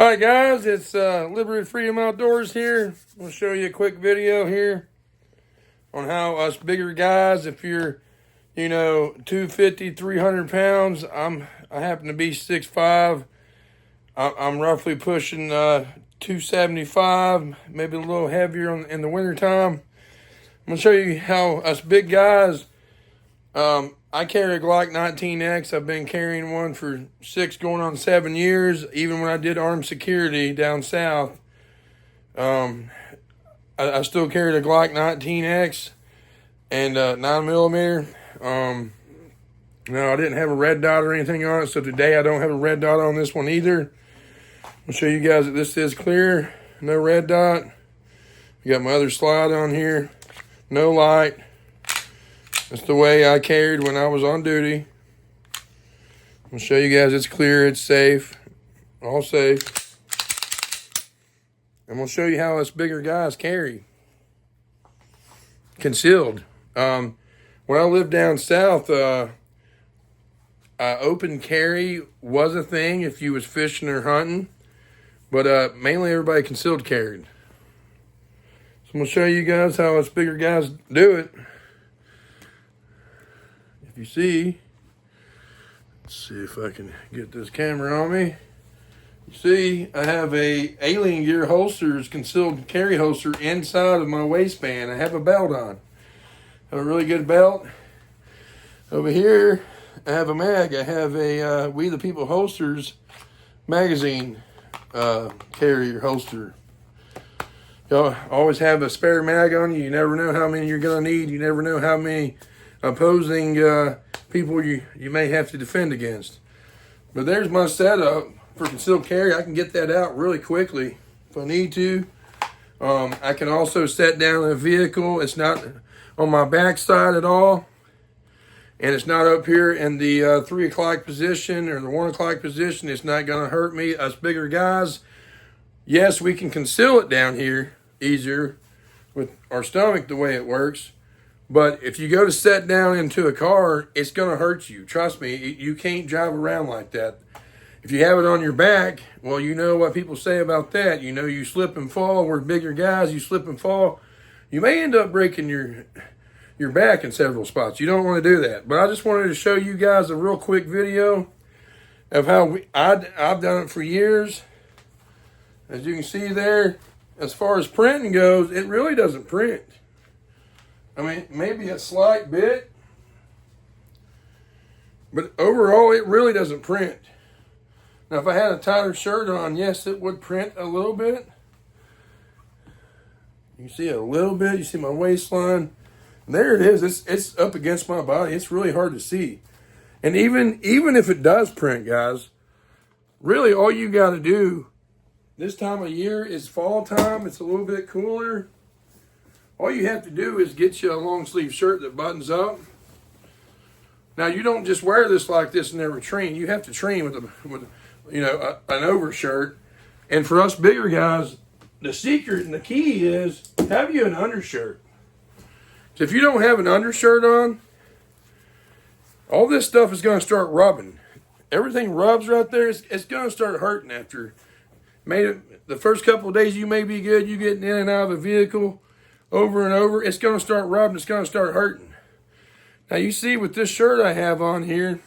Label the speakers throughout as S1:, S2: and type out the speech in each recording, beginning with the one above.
S1: All right, guys, it's Liberty Freedom Outdoors here. I'm going to show you a quick video here on how us bigger guys, if you're, 250, 300 pounds, I happen to be 6'5". I'm roughly pushing 275, maybe a little heavier in the wintertime. I'm going to show you how us big guys, I carry a Glock 19X. I've been carrying one for 6 going on 7 years. Even when I did armed security down south, I still carried a Glock 19X and 9mm. No, I didn't have a red dot or anything on it, so today I don't have a red dot on this one either. I'll show you guys that this is clear, no red dot. I got my other slide on here, no light. That's the way I carried when I was on duty. I'll show you guys it's clear, it's safe, all safe. I'm going to show you how us bigger guys carry. Concealed. When I lived down south, open carry was a thing if you was fishing or hunting. But mainly everybody concealed carried. So I'm going to show you guys how us bigger guys do it. If you see, let's see if I can get this camera on me. You see, I have a Alien Gear holsters, concealed carry holster inside of my waistband. I have a belt on. I have a really good belt. Over here, I have a mag. I have a We the People holsters magazine carrier holster. Y'all always have a spare mag on you. You never know how many you're gonna need. You never know how many opposing people you may have to defend against. But there's my setup for concealed carry. I can get that out really quickly if I need to. I can also set down in a vehicle. It's not on my backside at all, and it's not up here in the 3 o'clock position or the 1 o'clock position. It's not going to hurt me. Us bigger guys, yes, we can conceal it down here easier with our stomach the way it works. But if you go to set down into a car, it's going to hurt you. Trust me, you can't drive around like that. If you have it on your back, well, you know what people say about that. You know, you slip and fall. We're bigger guys, you slip and fall. You may end up breaking your back in several spots. You don't want to do that. But I just wanted to show you guys a real quick video of how I've done it for years. As you can see there, as far as printing goes, it really doesn't print. I mean, maybe a slight bit, but overall, it really doesn't print. Now, if I had a tighter shirt on, yes, it would print a little bit. You see a little bit. You see my waistline. There it is. It's up against my body. It's really hard to see. And even if it does print, guys, really all you got to do this time of year is fall time. It's a little bit cooler. All you have to do is get you a long sleeve shirt that buttons up. Now, you don't just wear this like this and never train. You have to train with an overshirt. And for us bigger guys, the secret and the key is have you an undershirt. So if you don't have an undershirt on, all this stuff is going to start rubbing. Everything rubs right there. It's going to start hurting after. The first couple of days you may be good. You getting in and out of a vehicle over and over. It's going to start rubbing. It's going to start hurting. Now you see with this shirt I have on here,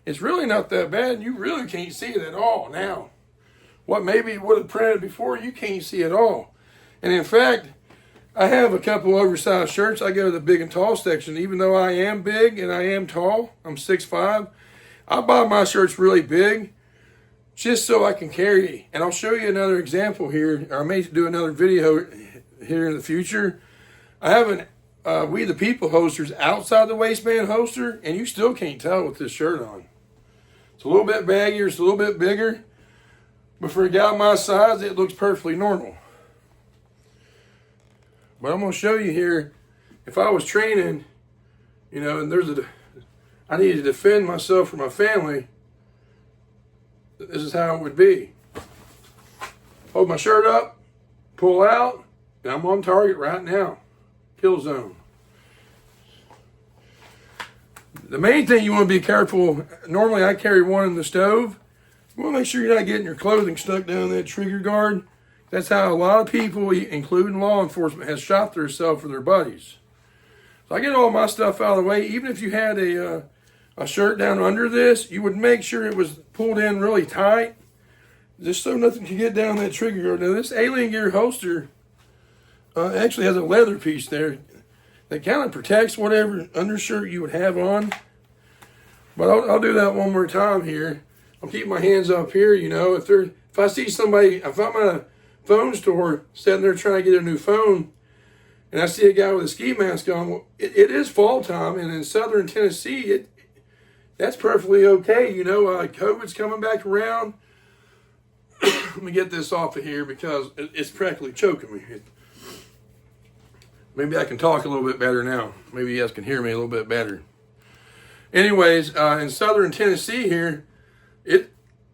S1: it's really not that bad. You really can't see it at all now. What maybe would have printed before, you can't see at all. And in fact, I have a couple oversized shirts. I go to the big and tall section. Even though I am big and I am tall, I'm 6'5", I buy my shirts really big just so I can carry. And I'll show you another example here. Or I may do another video here in the future. I have an We the People holsters outside the waistband holster, and you still can't tell with this shirt on. It's a little bit baggier, it's a little bit bigger, but for a guy my size, it looks perfectly normal. But I'm going to show you here, if I was training, and I need to defend myself from my family, this is how it would be. Hold my shirt up, pull out, and I'm on target right now. Kill zone. The main thing you want to be careful, normally I carry one in the stove, You want to make sure you're not getting your clothing stuck down that trigger guard. That's how a lot of people, including law enforcement, has shot themselves for their buddies. So I get all my stuff out of the way. Even if you had a shirt down under this, you would make sure it was pulled in really tight, just so nothing can get down that trigger guard. Now this Alien Gear holster actually has a leather piece there that kind of protects whatever undershirt you would have on. But I'll do that one more time here. I'll keep my hands up here. You know, if I see somebody, if I'm at a phone store sitting there trying to get a new phone, and I see a guy with a ski mask on, well, it is fall time, and in southern Tennessee, that's perfectly okay. You know, COVID's coming back around. Let me get this off of here because it's practically choking me. Maybe I can talk a little bit better now. Maybe you guys can hear me a little bit better. Anyways, in southern Tennessee here,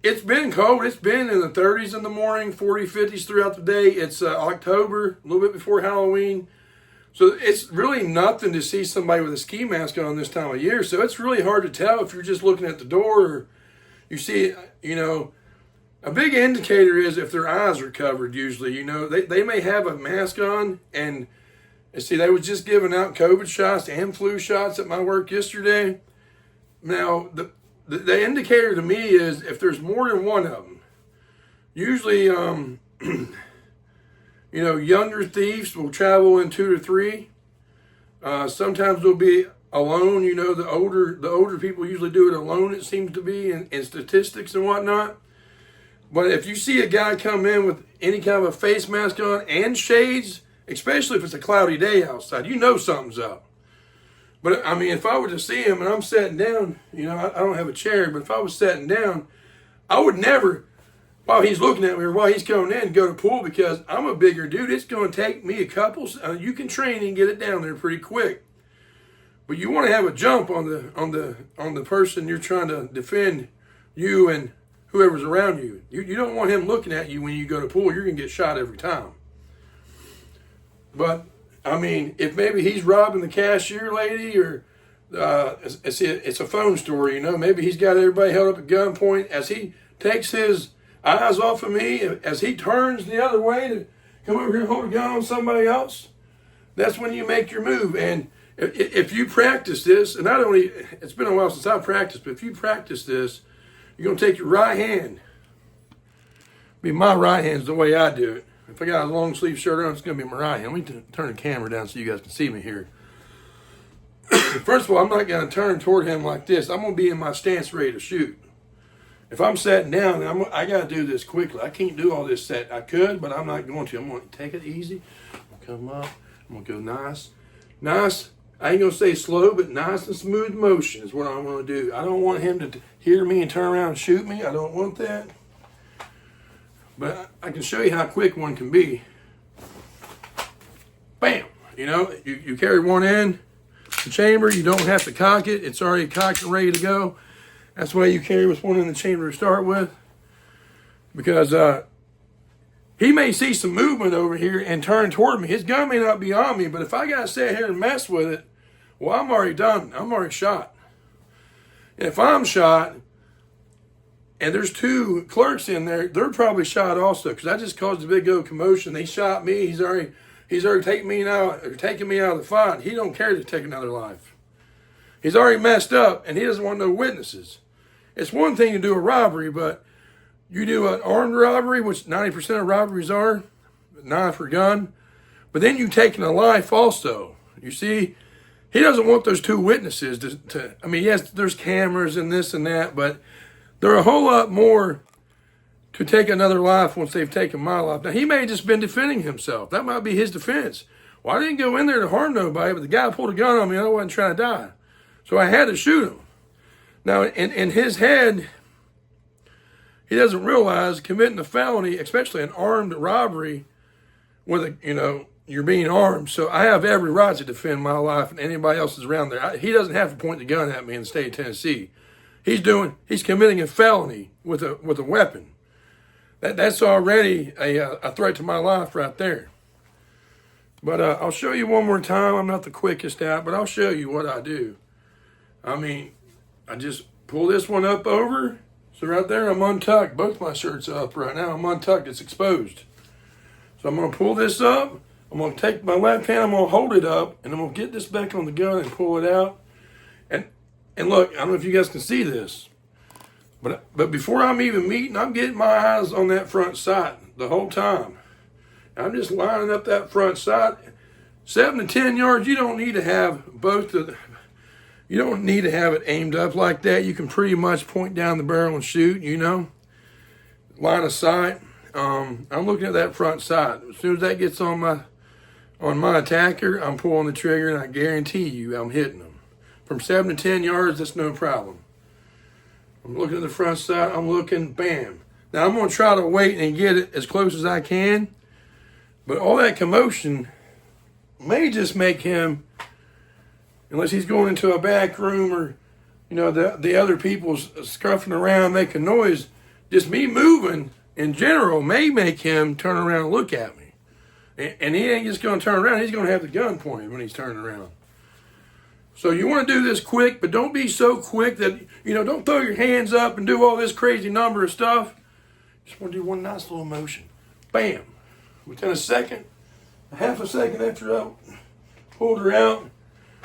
S1: it's been cold. It's been in the 30s in the morning, 40s, 50s throughout the day. It's October, a little bit before Halloween. So it's really nothing to see somebody with a ski mask on this time of year. So it's really hard to tell if you're just looking at the door or you see, you know, a big indicator is if their eyes are covered usually. You know, they may have a mask on and see, they was just giving out COVID shots and flu shots at my work yesterday. Now, the indicator to me is if there's more than one of them. Usually, you know, younger thieves will travel in 2 to 3. Sometimes they'll be alone. You know, the older people usually do it alone, it seems to be, in statistics and whatnot. But if you see a guy come in with any kind of a face mask on and shades, especially if it's a cloudy day outside, you know something's up. But, I mean, if I were to see him and I'm sitting down, you know, I don't have a chair, but if I was sitting down, I would never, while he's looking at me or while he's coming in, go to pool because I'm a bigger dude. It's going to take me a couple, you can train and get it down there pretty quick. But you want to have a jump on the person you're trying to defend, you and whoever's around you. You don't want him looking at you when you go to pool. You're going to get shot every time. But, I mean, if maybe he's robbing the cashier lady or it's a phone store, you know, maybe he's got everybody held up at gunpoint. As he takes his eyes off of me, as he turns the other way to come over here and hold a gun on somebody else, that's when you make your move. And if you practice this, and it's been a while since I practiced, but if you practice this, you're going to take your right hand. My right hand's the way I do it. If I got a long sleeve shirt on, it's going to be my right hand. Let me turn the camera down so you guys can see me here. First of all, I'm not going to turn toward him like this. I'm going to be in my stance ready to shoot. If I'm sitting down, I got to do this quickly. I can't do all this set. I could, but I'm not going to. I'm going to take it easy. I'm going to come up. I'm going to go nice. Nice. I ain't going to say slow, but nice and smooth motion is what I want to do. I don't want him to hear me and turn around and shoot me. I don't want that. But I can show you how quick one can be. Bam! You know, you carry one in the chamber. You don't have to cock it. It's already cocked and ready to go. That's why you carry with one in the chamber to start with. Because he may see some movement over here and turn toward me. His gun may not be on me, but if I got to sit here and mess with it, well, I'm already done. I'm already shot. And if I'm shot, and there's 2 clerks in there, they're probably shot also, because I just caused a big old commotion. They shot me. He's already taking me out of the fight. He don't care to take another life. He's already messed up, and he doesn't want no witnesses. It's one thing to do a robbery, but you do an armed robbery, which 90% of robberies are, knife or gun, but then you taking a life also. You see, he doesn't want those 2 witnesses to I mean, yes, there's cameras and this and that, but they're a whole lot more to take another life once they've taken my life. Now, he may have just been defending himself. That might be his defense. Well, I didn't go in there to harm nobody, but the guy pulled a gun on me and I wasn't trying to die. So I had to shoot him. Now, in his head, he doesn't realize committing a felony, especially an armed robbery, with you're being armed. So I have every right to defend my life and anybody else is around there. He doesn't have to point the gun at me in the state of Tennessee. He's committing a felony with a weapon. That's already a threat to my life right there. But I'll show you one more time. I'm not the quickest at, but I'll show you what I do. I mean, I just pull this one up over So right there, I'm untucked. Both my shirts are up right now. I'm untucked. It's exposed. So I'm going to pull this up. I'm going to take my left hand. I'm going to hold it up. And I'm going to get this back on the gun and pull it out. And look, I don't know if you guys can see this. But before I'm even meeting, I'm getting my eyes on that front sight the whole time. I'm just lining up that front sight. 7 to 10 yards, you don't need to have you don't need to have it aimed up like that. You can pretty much point down the barrel and shoot, you know. Line of sight. I'm looking at that front sight. As soon as that gets on my attacker, I'm pulling the trigger, and I guarantee you I'm hitting them. From 7 to 10 yards, that's no problem. I'm looking at the front sight. I'm looking, bam. Now I'm going to try to wait and get it as close as I can. But all that commotion may just make him, unless he's going into a back room or, you know, the other people's scuffing around making noise, just me moving in general may make him turn around and look at me. And he ain't just going to turn around. He's going to have the gun pointed when he's turning around. So you want to do this quick, but don't be so quick that, you know, don't throw your hands up and do all this crazy number of stuff. Just want to do one nice little motion. Bam. Within a second, a half a second after I pulled her out,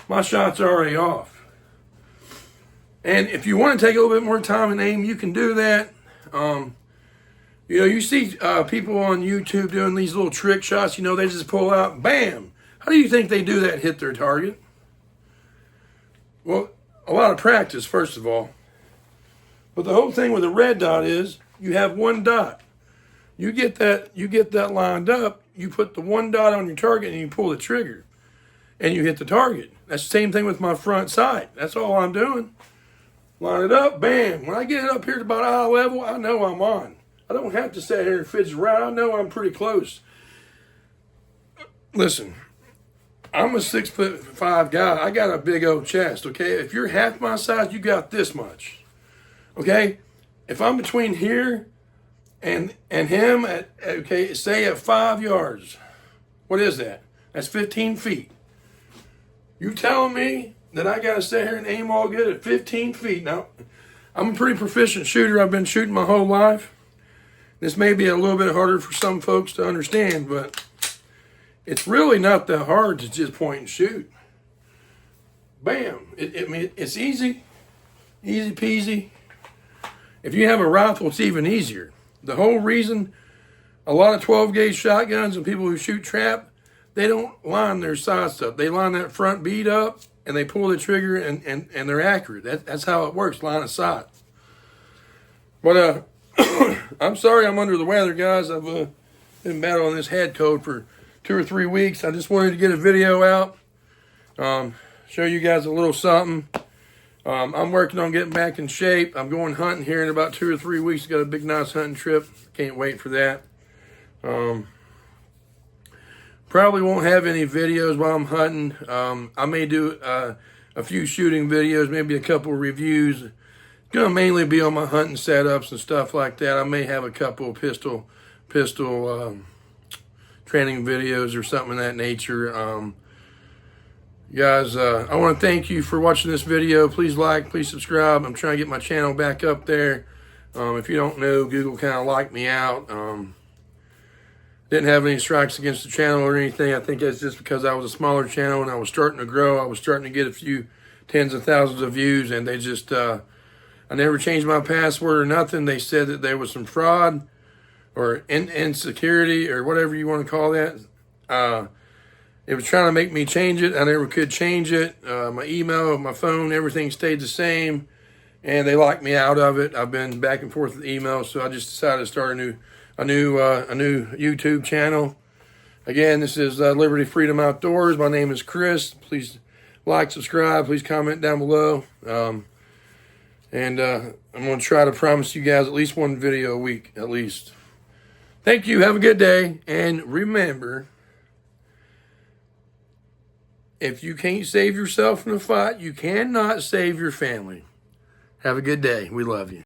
S1: my shot's already off. And if you want to take a little bit more time and aim, you can do that. You know, you see people on YouTube doing these little trick shots. You know, they just pull out, bam. How do you think they do that and hit their target? Well, a lot of practice, first of all. But the whole thing with a red dot is you have one dot. You get that lined up, you put the one dot on your target and you pull the trigger. And you hit the target. That's the same thing with my front sight. That's all I'm doing. Line it up, bam. When I get it up here to about eye level, I know I'm on. I don't have to sit here and fidget around. I know I'm pretty close. Listen, I'm a 6'5" guy. I got a big old chest, okay? If you're half my size, you got this much, okay? If I'm between here and him, at, okay, say at 5 yards, what is that? That's 15 feet. You telling me that I got to sit here and aim all good at 15 feet? Now, I'm a pretty proficient shooter. I've been shooting my whole life. This may be a little bit harder for some folks to understand, but it's really not that hard to just point and shoot. Bam. It's easy. Easy peasy. If you have a rifle, it's even easier. The whole reason a lot of 12-gauge shotguns and people who shoot trap, they don't line their sights up. They line that front bead up, and they pull the trigger, and they're accurate. That's how it works, line of sight. But I'm sorry I'm under the weather, guys. I've been battling this head cold for 2 or 3 weeks. I just wanted to get a video out, show you guys a little something. I'm working on getting back in shape. I'm going hunting here in about 2 or 3 weeks. Got a big, nice hunting trip. Can't wait for that. Probably won't have any videos while I'm hunting. I may do a few shooting videos, maybe a couple reviews. It's going to mainly be on my hunting setups and stuff like that. I may have a couple of pistol training videos or something of that nature. Guys, I want to thank you for watching this video. Please like, please subscribe. I'm trying to get my channel back up there. If you don't know, Google kind of locked me out. Didn't have any strikes against the channel or anything. I think that's just because I was a smaller channel and I was starting to grow. I was starting to get a few tens of thousands of views, and they just, I never changed my password or nothing. They said that there was some fraud or insecurity or whatever you want to call that. It was trying to make me change it. I never could change it. My email, my phone, everything stayed the same, and they locked me out of it. I've been back and forth with emails, so I just decided to start a new YouTube channel. Again, this is Liberty Freedom Outdoors. My name is Chris. Please like, subscribe. Please comment down below. And I'm going to try to promise you guys at least one video a week, at least. Thank you. Have a good day. And remember, if you can't save yourself in a fight, you cannot save your family. Have a good day. We love you.